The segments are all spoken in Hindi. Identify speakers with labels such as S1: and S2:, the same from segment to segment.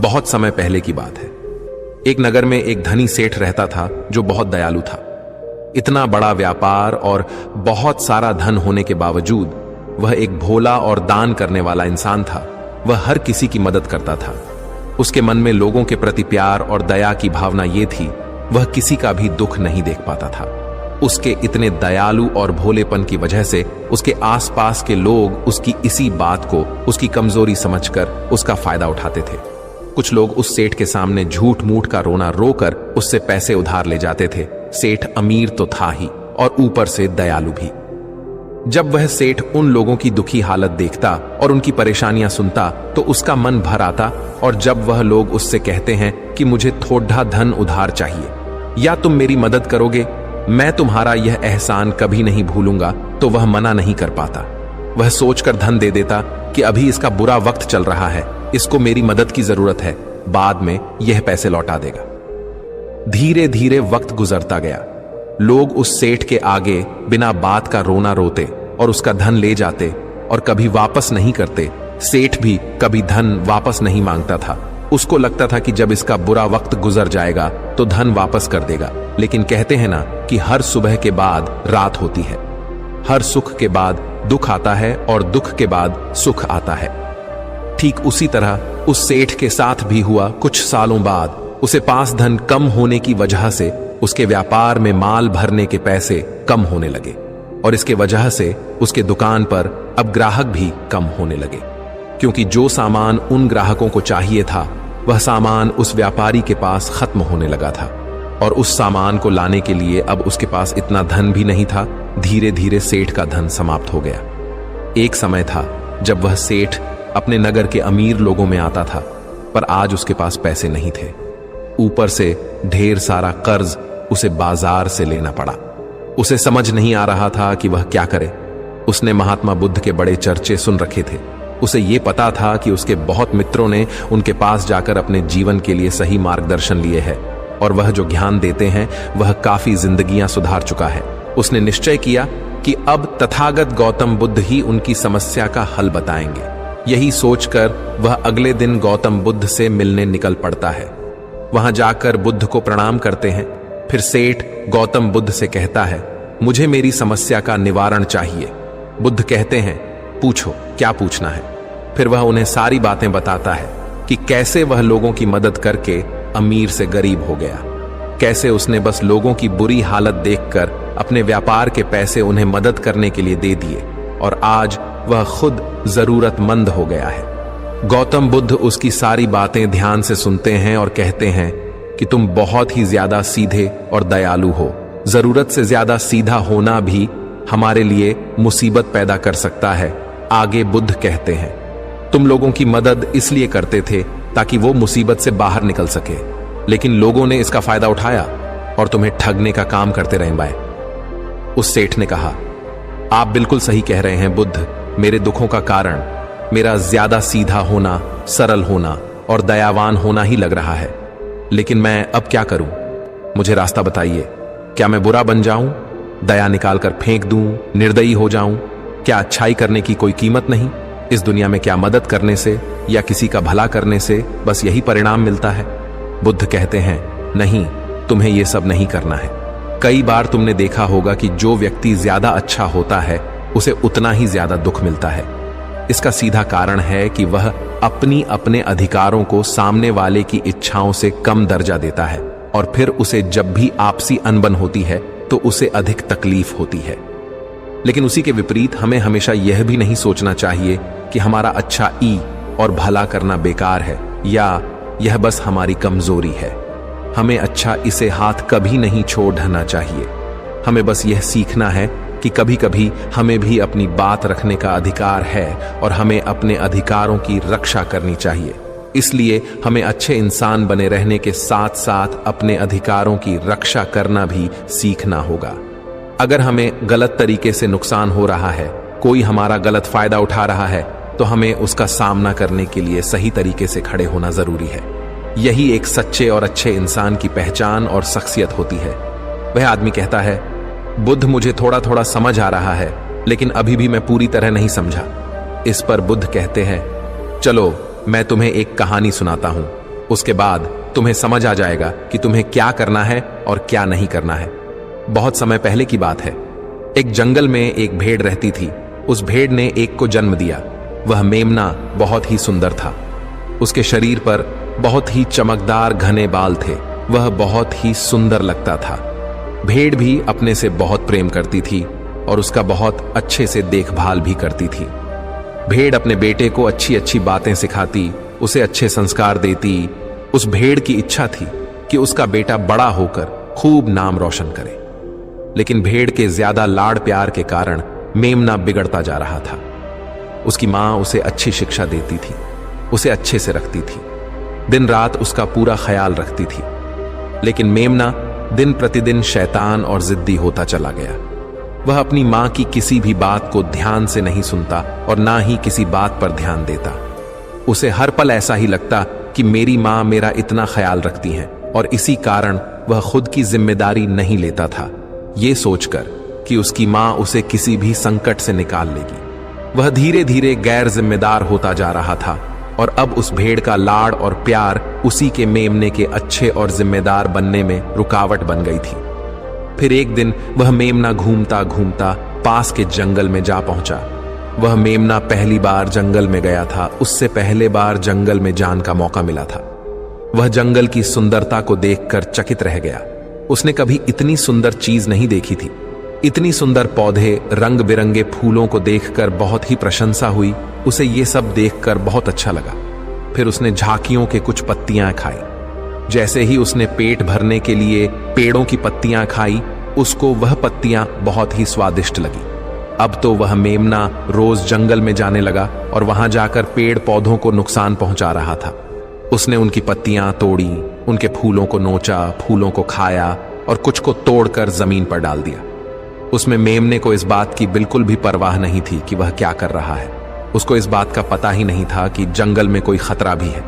S1: बहुत समय पहले की बात है। एक नगर में एक धनी सेठ रहता था जो बहुत दयालु था। इतना बड़ा व्यापार और बहुत सारा धन होने के बावजूद वह एक भोला और दान करने वाला इंसान था। वह हर किसी की मदद करता था। उसके मन में लोगों के प्रति प्यार और दया की भावना ये थी, वह किसी का भी दुख नहीं देख पाता था। उसके इतने दयालु और भोलेपन की वजह से उसके आसपास के लोग उसकी इसी बात को उसकी कमजोरी समझकर उसका फायदा उठाते थे। कुछ लोग उस सेठ के सामने झूठ मूठ का रोना रोकर उससे पैसे उधार ले जाते थे। सेठ अमीर तो था ही और ऊपर से दयालु भी। जब वह सेठ उन लोगों की दुखी हालत देखता और उनकी परेशानियां सुनता तो उसका मन भर आता, और जब वह लोग उससे कहते हैं कि मुझे थोड़ा धन उधार चाहिए या तुम मेरी मदद करोगे, मैं तुम्हारा यह एहसान कभी नहीं भूलूंगा, तो वह मना नहीं कर पाता। वह सोचकर धन दे देता कि अभी इसका बुरा वक्त चल रहा है, इसको मेरी मदद की जरूरत है, बाद में यह पैसे लौटा देगा। धीरे धीरे वक्त गुजरता गया। लोग उस सेठ के आगे बिना बात का रोना रोते और उसका धन ले जाते और कभी वापस नहीं करते। सेठ भी कभी धन वापस नहीं मांगता था। उसको लगता था कि जब इसका बुरा वक्त गुजर जाएगा तो धन वापस कर देगा। लेकिन कहते हैं ना कि हर सुबह के बाद रात होती है, हर सुख के बाद दुख आता है और दुख के बाद सुख आता है। ठीक उसी तरह उस सेठ के साथ भी हुआ। कुछ सालों बाद उसे पास धन कम होने की वजह से उसके व्यापार में माल भरने के पैसे कम होने लगे और इसके वजह से उसके दुकान पर अब ग्राहक भी कम होने लगे, क्योंकि जो सामान उन ग्राहकों को चाहिए था वह सामान उस व्यापारी के पास खत्म होने लगा था और उस सामान को लाने के लिए अब उसके पास इतना धन भी नहीं था। धीरे धीरे सेठ का धन समाप्त हो गया। एक समय था जब वह सेठ अपने नगर के अमीर लोगों में आता था, पर आज उसके पास पैसे नहीं थे। ऊपर से ढेर सारा कर्ज उसे बाजार से लेना पड़ा। उसे समझ नहीं आ रहा था कि वह क्या करे। उसने महात्मा बुद्ध के बड़े चर्चे सुन रखे थे। उसे ये पता था कि उसके बहुत मित्रों ने उनके पास जाकर अपने जीवन के लिए सही मार्गदर्शन लिए है और वह जो ज्ञान देते हैं वह काफी जिंदगियां सुधार चुका है। उसने निश्चय किया कि अब तथागत गौतम बुद्ध ही उनकी समस्या का हल बताएंगे। यही सोचकर वह अगले दिन गौतम बुद्ध से मिलने निकल पड़ता है। वहां जाकर बुद्ध को प्रणाम करते हैं। फिर सेठ गौतम बुद्ध से कहता है, मुझे मेरी समस्या का निवारण चाहिए। बुद्ध कहते हैं, पूछो, क्या पूछना है। फिर वह उन्हें सारी बातें बताता है कि कैसे वह लोगों की मदद करके अमीर से गरीब हो गया, कैसे उसने बस लोगों की बुरी हालत देखकर अपने व्यापार के पैसे उन्हें मदद करने के लिए दे दिए और आज वह खुद जरूरतमंद हो गया है। गौतम बुद्ध उसकी सारी बातें ध्यान से सुनते हैं और कहते हैं कि तुम बहुत ही ज्यादा सीधे और दयालु हो। जरूरत से ज्यादा सीधा होना भी हमारे लिए मुसीबत पैदा कर सकता है। आगे बुद्ध कहते हैं, तुम लोगों की मदद इसलिए करते थे ताकि वो मुसीबत से बाहर निकल सके, लेकिन लोगों ने इसका फायदा उठाया और तुम्हें ठगने का काम करते रहे बाय। उस सेठ ने कहा, आप बिल्कुल सही कह रहे हैं बुद्ध। मेरे दुखों का कारण मेरा ज्यादा सीधा होना, सरल होना और दयावान होना ही लग रहा है, लेकिन मैं अब क्या करूं? मुझे रास्ता बताइए। क्या मैं बुरा बन जाऊं, दया निकालकर फेंक दूं, निर्दयी हो जाऊं? क्या अच्छाई करने की कोई कीमत नहीं? इस दुनिया में क्या मदद करने से या किसी का भला करने से बस यही परिणाम मिलता है? बुद्ध कहते हैं, नहीं, तुम्हें यह सब नहीं करना है। कई बार तुमने देखा होगा कि जो व्यक्ति ज्यादा अच्छा होता है उसे उतना ही ज्यादा दुख मिलता है। इसका सीधा कारण है कि वह अपने अधिकारों को सामने वाले की इच्छाओं से कम दर्जा देता है और फिर उसे जब भी आपसी अनबन होती है तो उसे अधिक तकलीफ होती है। लेकिन उसी के विपरीत हमें हमेशा यह भी नहीं सोचना चाहिए कि हमारा अच्छा ई और भला करना बेकार है या यह बस हमारी कमजोरी है। हमें अच्छा इसे हाथ कभी नहीं छोड़ना चाहिए। हमें बस यह सीखना है कि कभी कभी हमें भी अपनी बात रखने का अधिकार है और हमें अपने अधिकारों की रक्षा करनी चाहिए। इसलिए हमें अच्छे इंसान बने रहने के साथ साथ अपने अधिकारों की रक्षा करना भी सीखना होगा। अगर हमें गलत तरीके से नुकसान हो रहा है, कोई हमारा गलत फायदा उठा रहा है, तो हमें उसका सामना करने के लिए सही तरीके से खड़े होना जरूरी है। यही एक सच्चे और अच्छे इंसान की पहचान और शख्सियत होती है। वह आदमी कहता है, बुद्ध, मुझे थोड़ा थोड़ा समझ आ रहा है, लेकिन अभी भी मैं पूरी तरह नहीं समझा। इस पर बुद्ध कहते हैं, चलो मैं तुम्हें एक कहानी सुनाता हूं। उसके बाद तुम्हें समझ आ जाएगा कि तुम्हें क्या करना है और क्या नहीं करना है। बहुत समय पहले की बात है। एक जंगल में एक भेड़ रहती थी। उस भेड़ ने एक को जन्म दिया। वह मेमना बहुत ही सुंदर था। उसके शरीर पर बहुत ही चमकदार घने बाल थे। वह बहुत ही सुंदर लगता था। भेड़ भी अपने से बहुत प्रेम करती थी और उसका बहुत अच्छे से देखभाल भी करती थी। भेड़ अपने बेटे को अच्छी अच्छी बातें सिखाती, उसे अच्छे संस्कार देती। उस भेड़ की इच्छा थी कि उसका बेटा बड़ा होकर खूब नाम रोशन करे। लेकिन भेड़ के ज्यादा लाड़ प्यार के कारण मेमना बिगड़ता जा रहा था। उसकी मां उसे अच्छी शिक्षा देती थी, उसे अच्छे से रखती थी, दिन रात उसका पूरा ख्याल रखती थी। लेकिन मेमना दिन प्रतिदिन शैतान और जिद्दी होता चला गया। वह अपनी मां की किसी भी बात को ध्यान से नहीं सुनता और ना ही किसी बात पर ध्यान देता। उसे हर पल ऐसा ही लगता कि मेरी मां मेरा इतना ख्याल रखती हैं और इसी कारण वह खुद की जिम्मेदारी नहीं लेता था, ये सोचकर कि उसकी मां उसे किसी भी संकट से निकाल लेगी। वह धीरे धीरे गैर जिम्मेदार होता जा रहा था और अब उस भेड़ का लाड़ और प्यार उसी के मेमने के अच्छे और जिम्मेदार बनने में रुकावट बन गई थी। फिर एक दिन वह मेमना घूमता घूमता पास के जंगल में जा पहुंचा। वह मेमना पहली बार जंगल में गया था। उससे पहले बार जंगल में जाने का मौका मिला था। वह जंगल की सुंदरता को देखकर चकित रह गया। उसने कभी इतनी सुंदर चीज नहीं देखी थी। इतनी सुंदर पौधे, रंग बिरंगे फूलों को देखकर बहुत ही प्रशंसा हुई। उसे ये सब देखकर बहुत अच्छा लगा। फिर उसने झांकियों के कुछ पत्तियां खाई। जैसे ही उसने पेट भरने के लिए पेड़ों की पत्तियां खाई, उसको वह पत्तियां बहुत ही स्वादिष्ट लगी। अब तो वह मेमना रोज जंगल में जाने लगा और वहां जाकर पेड़ पौधों को नुकसान पहुंचा रहा था। उसने उनकी पत्तियां तोड़ी, उनके फूलों को नोचा, फूलों को खाया और कुछ को तोड़कर जमीन पर डाल दिया। उसमें मेमने को इस बात की बिल्कुल भी परवाह नहीं थी कि वह क्या कर रहा है। उसको इस बात का पता ही नहीं था कि जंगल में कोई खतरा भी है।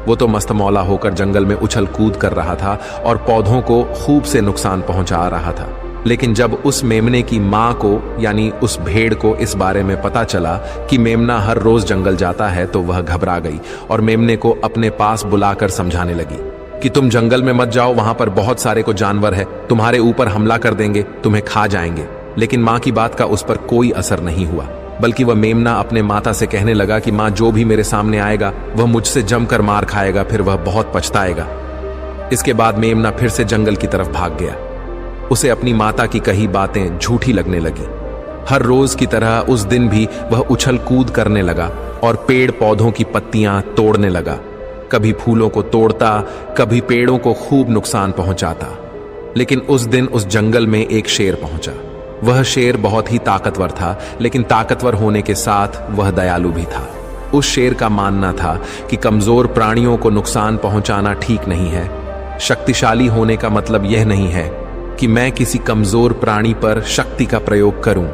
S1: वो तो मस्त मौला होकर जंगल में उछल कूद कर रहा था और पौधों को खूब से नुकसान पहुंचा रहा था। लेकिन जब उस मेमने की मां को यानी उस भेड़ को इस बारे में पता चला कि मेमना हर रोज जंगल जाता है, तो वह घबरा गई और मेमने को अपने पास बुलाकर समझाने लगी कि तुम जंगल में मत जाओ, वहां पर बहुत सारे को जानवर है, तुम्हारे ऊपर हमला कर देंगे, तुम्हें खा जाएंगे। लेकिन मां की बात का उस पर कोई असर नहीं हुआ, बल्कि वह मेमना अपने माता से कहने लगा कि मां, जो भी मेरे सामने आएगा वह मुझसे जमकर मार खाएगा, फिर वह बहुत पछताएगा। इसके बाद मेमना फिर से जंगल की तरफ भाग गया। उसे अपनी माता की कही बातें झूठी लगने लगी। हर रोज की तरह उस दिन भी वह उछल कूद करने लगा और पेड़ पौधों की पत्तियां तोड़ने लगा। कभी फूलों को तोड़ता, कभी पेड़ों को खूब नुकसान पहुंचाता। लेकिन उस दिन उस जंगल में एक शेर पहुंचा। वह शेर बहुत ही ताकतवर था, लेकिन ताकतवर होने के साथ वह दयालु भी था। उस शेर का मानना था कि कमजोर प्राणियों को नुकसान पहुंचाना ठीक नहीं है। शक्तिशाली होने का मतलब यह नहीं है कि मैं किसी कमजोर प्राणी पर शक्ति का प्रयोग करूं।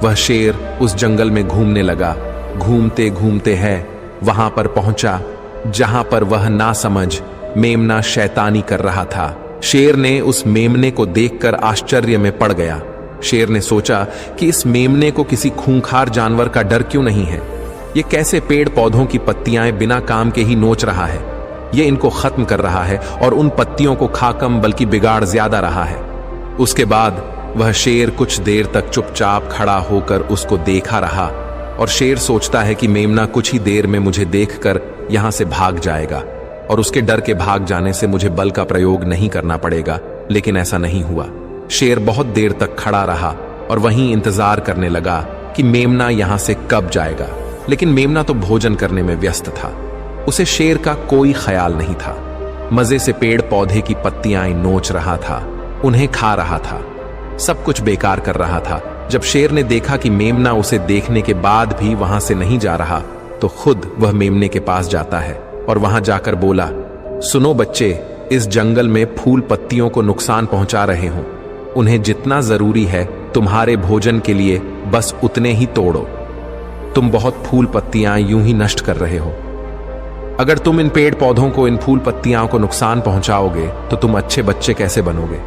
S1: वह शेर उस जंगल में घूमने लगा। घूमते घूमते है वहां पर पहुंचा जहां पर वह नासमझ मेमना शैतानी कर रहा था। शेर ने उस मेमने को देखकर आश्चर्य में पड़ गया। शेर ने सोचा कि इस मेमने को किसी खूंखार जानवर का डर क्यों नहीं है। ये कैसे पेड़ पौधों की पत्तियां बिना काम के ही नोच रहा है। ये इनको खत्म कर रहा है और उन पत्तियों को खा कम बल्कि बिगाड़ ज्यादा रहा है। उसके बाद वह शेर कुछ देर तक चुपचाप खड़ा होकर उसको देखा रहा और शेर सोचता है कि मेमना कुछ ही देर में मुझे देखकर यहां से भाग जाएगा और उसके डर के भाग जाने से मुझे बल का प्रयोग नहीं करना पड़ेगा। लेकिन ऐसा नहीं हुआ। शेर बहुत देर तक खड़ा रहा और वहीं इंतजार करने लगा कि मेमना यहां से कब जाएगा। लेकिन मेमना तो भोजन करने में व्यस्त था। उसे शेर का कोई ख्याल नहीं था। मजे से पेड़ पौधे की पत्तियां नोच रहा था, उन्हें खा रहा था, सब कुछ बेकार कर रहा था। जब शेर ने देखा कि मेमना उसे देखने के बाद भी वहां से नहीं जा रहा, तो खुद वह मेमने के पास जाता है और वहां जाकर बोला, सुनो बच्चे, इस जंगल में फूल पत्तियों को नुकसान पहुंचा रहे हो। उन्हें जितना जरूरी है तुम्हारे भोजन के लिए बस उतने ही तोड़ो। तुम बहुत फूल पत्तियां यूं ही नष्ट कर रहे हो। अगर तुम इन पेड़ पौधों को, इन फूल पत्तियां को नुकसान पहुंचाओगे तो तुम अच्छे बच्चे कैसे बनोगे।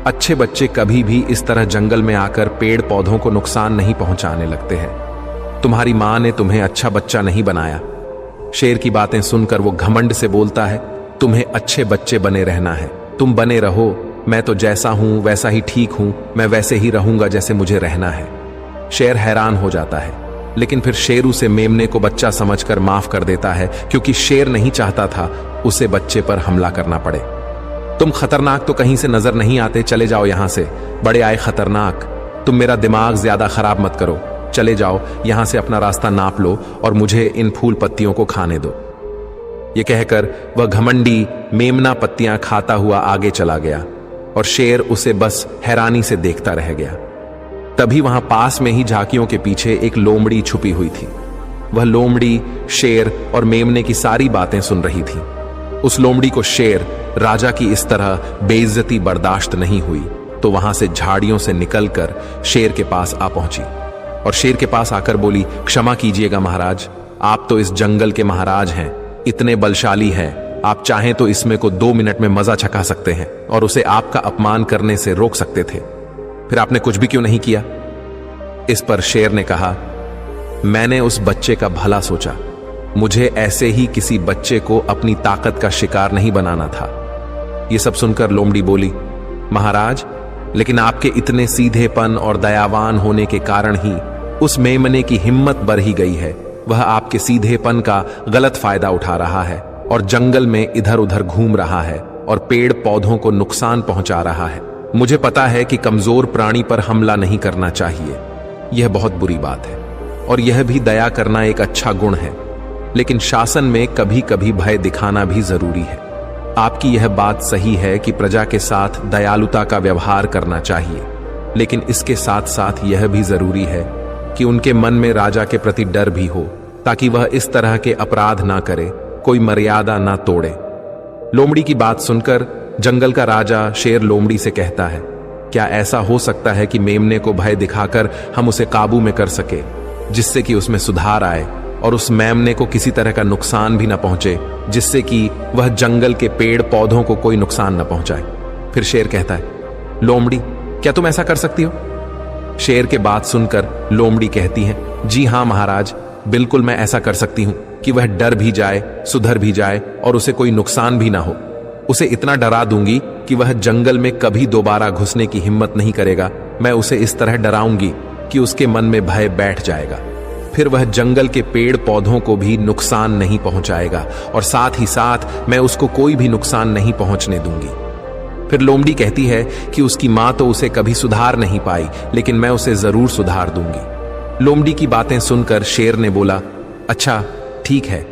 S1: अच्छे बच्चे कभी भी इस तरह जंगल में आकर पेड़ पौधों को नुकसान नहीं पहुंचाने लगते हैं। तुम्हारी मां ने तुम्हें अच्छा बच्चा नहीं बनाया। शेर की बातें सुनकर वो घमंड से बोलता है, तुम्हें अच्छे बच्चे बने रहना है, तुम बने रहो, मैं तो जैसा हूं वैसा ही ठीक हूं, मैं वैसे ही रहूंगा जैसे मुझे रहना है। शेर हैरान हो जाता है, लेकिन फिर शेर उसे मेमने को बच्चा समझकर माफ कर देता है, क्योंकि शेर नहीं चाहता था उसे बच्चे पर हमला करना पड़े। तुम खतरनाक तो कहीं से नजर नहीं आते, चले जाओ यहां से, बड़े आए खतरनाक, तुम मेरा दिमाग ज्यादा खराब मत करो, चले जाओ यहां से, अपना रास्ता नाप लो और मुझे इन फूल पत्तियों को खाने दो। ये कहकर वह घमंडी मेमना पत्तियां खाता हुआ आगे चला गया और शेर उसे बस हैरानी से देखता रह गया। तभी वहां पास में ही झांकियों के पीछे एक लोमड़ी छुपी हुई थी। वह लोमड़ी शेर और मेमने की सारी बातें सुन रही थी। उस लोमड़ी को शेर राजा की इस तरह बेइज्जती बर्दाश्त नहीं हुई, तो वहां से झाड़ियों से निकलकर शेर के पास आ पहुंची और शेर के पास आकर बोली, क्षमा कीजिएगा महाराज, आप तो इस जंगल के महाराज हैं, इतने बलशाली हैं, आप चाहें तो इसमें को 2 मिनट में मजा चखा सकते हैं और उसे आपका अपमान करने से रोक सकते थे, फिर आपने कुछ भी क्यों नहीं किया? इस पर शेर ने कहा, मैंने उस बच्चे का भला सोचा, मुझे ऐसे ही किसी बच्चे को अपनी ताकत का शिकार नहीं बनाना था। यह सब सुनकर लोमड़ी बोली, महाराज, लेकिन आपके इतने सीधेपन और दयावान होने के कारण ही उस मेमने की हिम्मत बढ़ ही गई है। वह आपके सीधेपन का गलत फायदा उठा रहा है और जंगल में इधर उधर घूम रहा है और पेड़ पौधों को नुकसान पहुंचा रहा है। मुझे पता है कि कमजोर प्राणी पर हमला नहीं करना चाहिए, यह बहुत बुरी बात है, और यह भी दया करना एक अच्छा गुण है, लेकिन शासन में कभी कभी भय दिखाना भी जरूरी है। आपकी यह बात सही है कि प्रजा के साथ दयालुता का व्यवहार करना चाहिए, लेकिन इसके साथ साथ यह भी जरूरी है कि उनके मन में राजा के प्रति डर भी हो, ताकि वह इस तरह के अपराध ना करे, कोई मर्यादा ना तोड़े। लोमड़ी की बात सुनकर जंगल का राजा शेर लोमड़ी से कहता है, क्या ऐसा हो सकता है कि मेमने को भय दिखाकर हम उसे काबू में कर सके, जिससे कि उसमें सुधार आए और उस मेमने को किसी तरह का नुकसान भी ना पहुंचे, जिससे कि वह जंगल के पेड़ पौधों को कोई नुकसान ना पहुंचाए? फिर शेर कहता है, लोमड़ी, क्या तुम ऐसा कर सकती हो? शेर के बात सुनकर लोमड़ी कहती है, जी हां महाराज, बिल्कुल मैं ऐसा कर सकती हूं कि वह डर भी जाए, सुधर भी जाए और उसे कोई नुकसान भी ना हो। उसे इतना डरा दूंगी कि वह जंगल में कभी दोबारा घुसने की हिम्मत नहीं करेगा। मैं उसे इस तरह डराऊंगी कि उसके मन में भय बैठ जाएगा, फिर वह जंगल के पेड़ पौधों को भी नुकसान नहीं पहुंचाएगा और साथ ही साथ मैं उसको कोई भी नुकसान नहीं पहुंचने दूंगी। फिर लोमड़ी कहती है कि उसकी मां तो उसे कभी सुधार नहीं पाई, लेकिन मैं उसे जरूर सुधार दूंगी। लोमड़ी की बातें सुनकर शेर ने बोला, अच्छा ठीक है,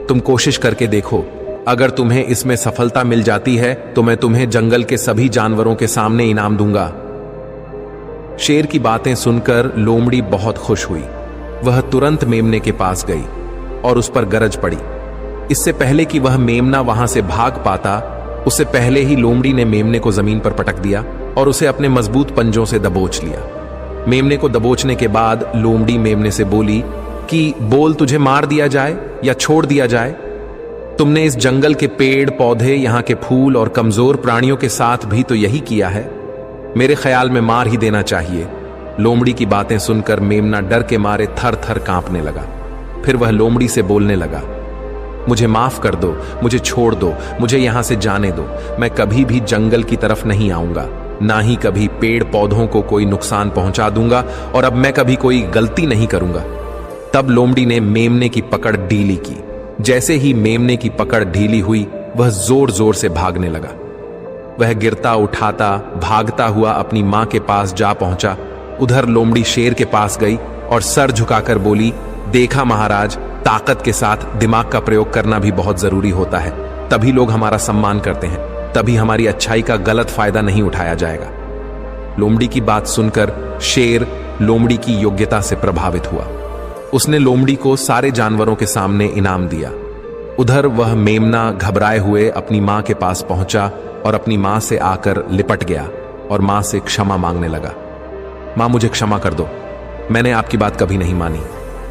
S1: तुम कोशिश करके देखो, अगर तुम्हें इसमें सफलता मिल जाती है तो मैं तुम्हें जंगल के सभी जानवरों के सामने इनाम दूंगा। शेर की बातें सुनकर लोमड़ी बहुत खुश हुई। वह तुरंत मेमने के पास गई और उस पर गरज पड़ी। इससे पहले कि वह मेमना वहां से भाग पाता, उससे पहले ही लोमड़ी ने मेमने को जमीन पर पटक दिया और उसे अपने मजबूत पंजों से दबोच लिया। मेमने को दबोचने के बाद लोमड़ी मेमने से बोली कि बोल, तुझे मार दिया जाए या छोड़ दिया जाए? तुमने इस जंगल के पेड़ पौधे, यहाँ के फूल और कमजोर प्राणियों के साथ भी तो यही किया है। मेरे ख्याल में मार ही देना चाहिए। लोमड़ी की बातें सुनकर मेमना डर के मारे थर थर कांपने लगा। फिर वह लोमड़ी से बोलने लगा, मुझे माफ कर दो, मुझे छोड़ दो, मुझे यहां से जाने दो। मैं कभी भी जंगल की तरफ नहीं आऊंगा, ना ही कभी पेड़ पौधों को कोई नुकसान पहुंचा दूंगा, और अब मैं कभी कोई गलती नहीं करूंगा। तब लोमड़ी ने मेमने की पकड़ ढीली की। जैसे ही मेमने की पकड़ ढीली हुई, वह जोर जोर से भागने लगा। वह गिरता उठाता भागता हुआ अपनी मां के पास जा पहुंचा। उधर लोमड़ी शेर के पास गई और सर झुकाकर बोली, देखा महाराज, ताकत के साथ दिमाग का प्रयोग करना भी बहुत जरूरी होता है, तभी लोग हमारा सम्मान करते हैं, तभी हमारी अच्छाई का गलत फायदा नहीं उठाया जाएगा। लोमड़ी की बात सुनकर शेर लोमड़ी की योग्यता से प्रभावित हुआ। उसने लोमड़ी को सारे जानवरों के सामने इनाम दिया। उधर वह मेमना घबराए हुए अपनी मां के पास पहुंचा और अपनी मां से आकर लिपट गया और मां से क्षमा मांगने लगा। मां, मुझे क्षमा कर दो, मैंने आपकी बात कभी नहीं मानी।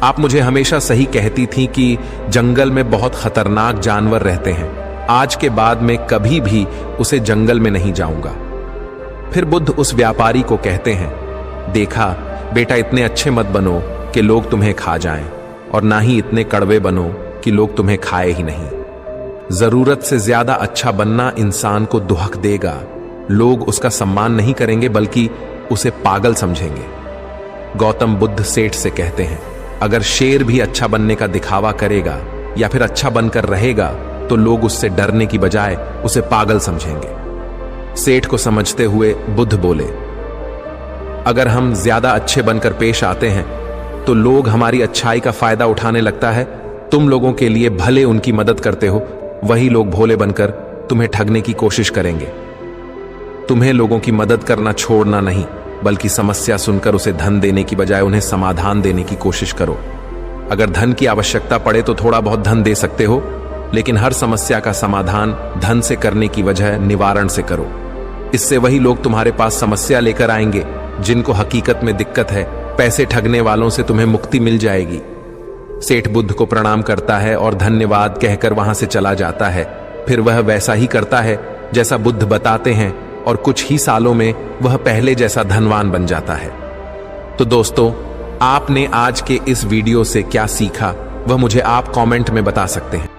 S1: आप मुझे हमेशा सही कहती थी कि जंगल में बहुत खतरनाक जानवर रहते हैं। आज के बाद मैं कभी भी उसे जंगल में नहीं जाऊंगा। फिर बुद्ध उस व्यापारी को कहते हैं, देखा बेटा, इतने अच्छे मत बनो कि लोग तुम्हें खा जाएं, और ना ही इतने कड़वे बनो कि लोग तुम्हें खाए ही नहीं। जरूरत से ज्यादा अच्छा बनना इंसान को दुहक देगा। लोग उसका सम्मान नहीं करेंगे बल्कि उसे पागल समझेंगे। गौतम बुद्ध सेठ से कहते हैं, अगर शेर भी अच्छा बनने का दिखावा करेगा या फिर अच्छा बनकर रहेगा तो लोग उससे डरने की बजाय उसे पागल समझेंगे। सेठ को समझते हुए बुद्ध बोले, अगर हम ज्यादा अच्छे बनकर पेश आते हैं तो लोग हमारी अच्छाई का फायदा उठाने लगता है। तुम लोगों के लिए भले उनकी मदद करते हो, वही लोग भोले बनकर तुम्हें ठगने की कोशिश करेंगे। तुम्हें लोगों की मदद करना छोड़ना नहीं, बल्कि समस्या सुनकर उसे धन देने की बजाय उन्हें समाधान देने की कोशिश करो। अगर धन की आवश्यकता पड़े तो थोड़ा बहुत धन दे सकते हो, लेकिन हर समस्या का समाधान धन से करने की वजह निवारण से करो। इससे वही लोग तुम्हारे पास समस्या लेकर आएंगे जिनको हकीकत में दिक्कत है। पैसे ठगने वालों से तुम्हें मुक्ति मिल जाएगी। सेठ बुद्ध को प्रणाम करता है और धन्यवाद कहकर वहां से चला जाता है। फिर वह वैसा ही करता है जैसा बुद्ध बताते हैं और कुछ ही सालों में वह पहले जैसा धनवान बन जाता है। तो दोस्तों, आपने आज के इस वीडियो से क्या सीखा वह मुझे आप कमेंट में बता सकते हैं।